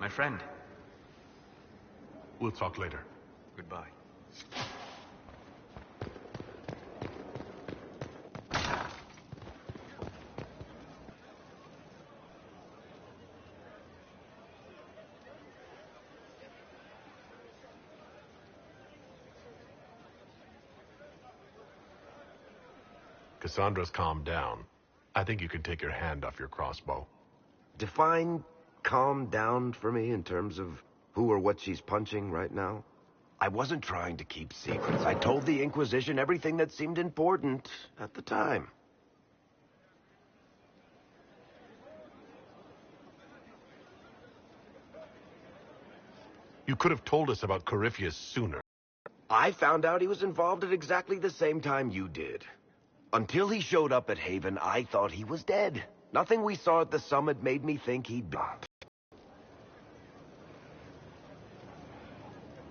My friend. We'll talk later. Goodbye. Cassandra's calmed down. I think you can take your hand off your crossbow. Define calm down for me in terms of who or what she's punching right now. I wasn't trying to keep secrets. I told the Inquisition everything that seemed important at the time. You could have told us about Corypheus sooner. I found out he was involved at exactly the same time you did. Until he showed up at Haven, I thought he was dead. Nothing we saw at the summit made me think he'd be.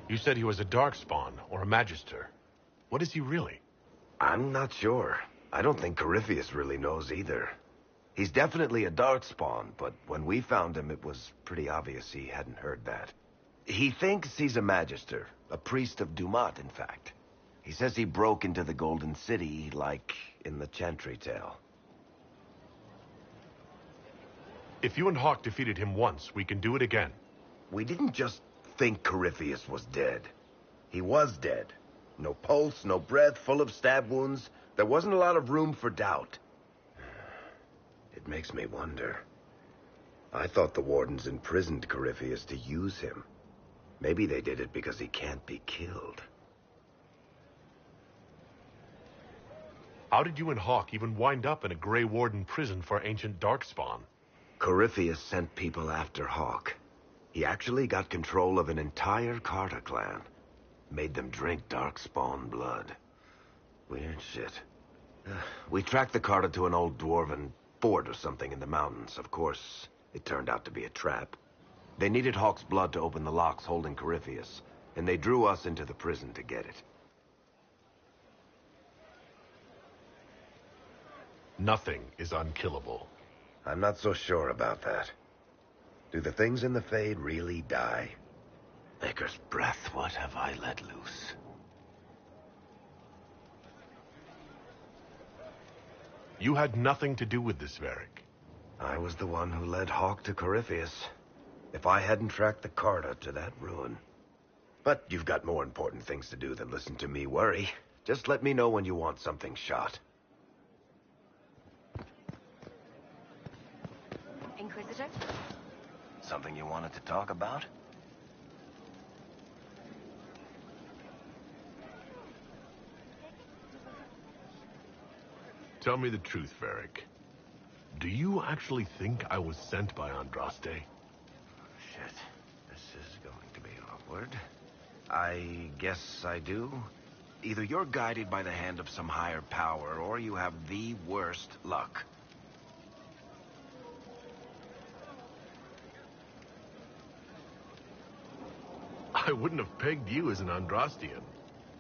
You said he was a Darkspawn, or a Magister. What is he really? I'm not sure. I don't think Corypheus really knows either. He's definitely a Darkspawn, but when we found him, it was pretty obvious he hadn't heard that. He thinks he's a Magister, a priest of Dumat, in fact. He says he broke into the Golden City, like in the Chantry tale. If you and Hawk defeated him once, we can do it again. We didn't just think Corypheus was dead. He was dead. No pulse, no breath, full of stab wounds. There wasn't a lot of room for doubt. It makes me wonder. I thought the Wardens imprisoned Corypheus to use him. Maybe they did it because he can't be killed. How did you and Hawk even wind up in a Grey Warden prison for ancient Darkspawn? Corypheus sent people after Hawk. He actually got control of an entire Carter clan. Made them drink Darkspawn blood. Weird shit. We tracked the Carter to an old dwarven fort or something in the mountains. Of course, it turned out to be a trap. They needed Hawk's blood to open the locks holding Corypheus, and they drew us into the prison to get it. Nothing is unkillable. I'm not so sure about that. Do the things in the Fade really die? Maker's breath, what have I let loose? You had nothing to do with this, Varric. I was the one who led Hawk to Corypheus. If I hadn't tracked the Carter to that ruin. But you've got more important things to do than listen to me worry. Just let me know when you want something shot. Inquisitor? Something you wanted to talk about? Tell me the truth, Varric. Do you actually think I was sent by Andraste? Shit. This is going to be awkward. I guess I do. Either you're guided by the hand of some higher power, or you have the worst luck. I wouldn't have pegged you as an Andrastian.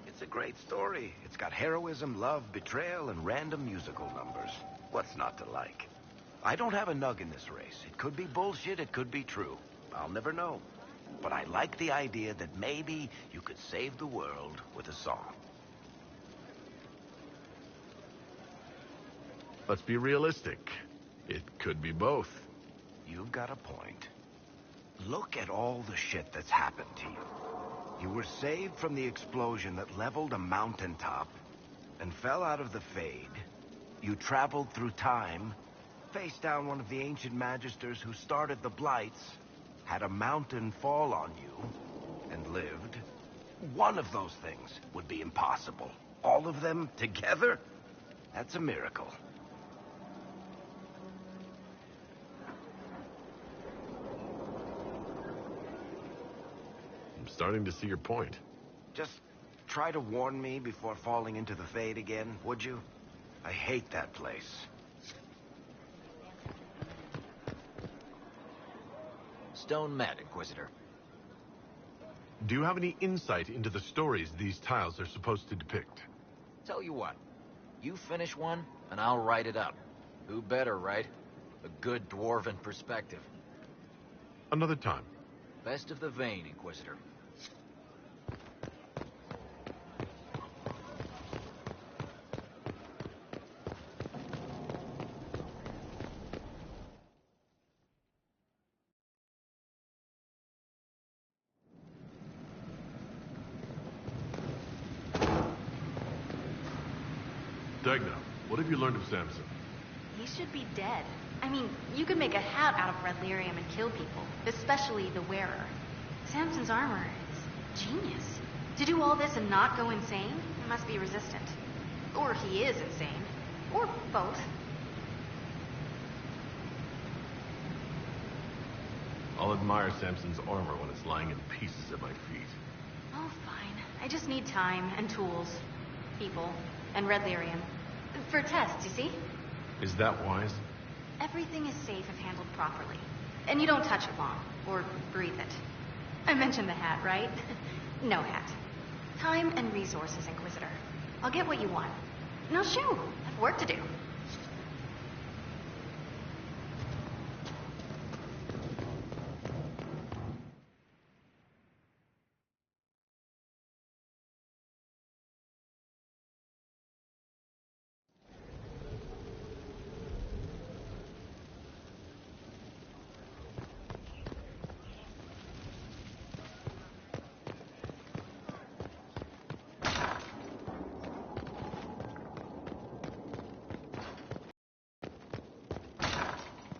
It's a great story. It's got heroism, love, betrayal, and random musical numbers. What's not to like? I don't have a nug in this race. It could be bullshit, it could be true. I'll never know. But I like the idea that maybe you could save the world with a song. Let's be realistic. It could be both. You've got a point. Look at all the shit that's happened to you. You were saved from the explosion that leveled a mountaintop and fell out of the Fade. You traveled through time, faced down one of the ancient Magisters who started the Blights, had a mountain fall on you, and lived. One of those things would be impossible. All of them together? That's a miracle. I'm starting to see your point. Just try to warn me before falling into the Fade again, would you? I hate that place. Stone Met, Inquisitor. Do you have any insight into the stories these tiles are supposed to depict? Tell you what, you finish one, and I'll write it up. Who better, right? A good dwarven perspective. Another time. Best of the vein, Inquisitor. Dagna, what have you learned of Samson? He should be dead. I mean, you could make a hat out of red lyrium and kill people, especially the wearer. Samson's armor is genius. To do all this and not go insane, he must be resistant. Or he is insane. Or both. I'll admire Samson's armor when it's lying in pieces at my feet. Oh, fine. I just need time and tools, people, and red lyrium. For tests, you see? Is that wise? Everything is safe if handled properly. And you don't touch it long, or breathe it. I mentioned the hat, right? No hat. Time and resources, Inquisitor. I'll get what you want. Now shoo, I have work to do.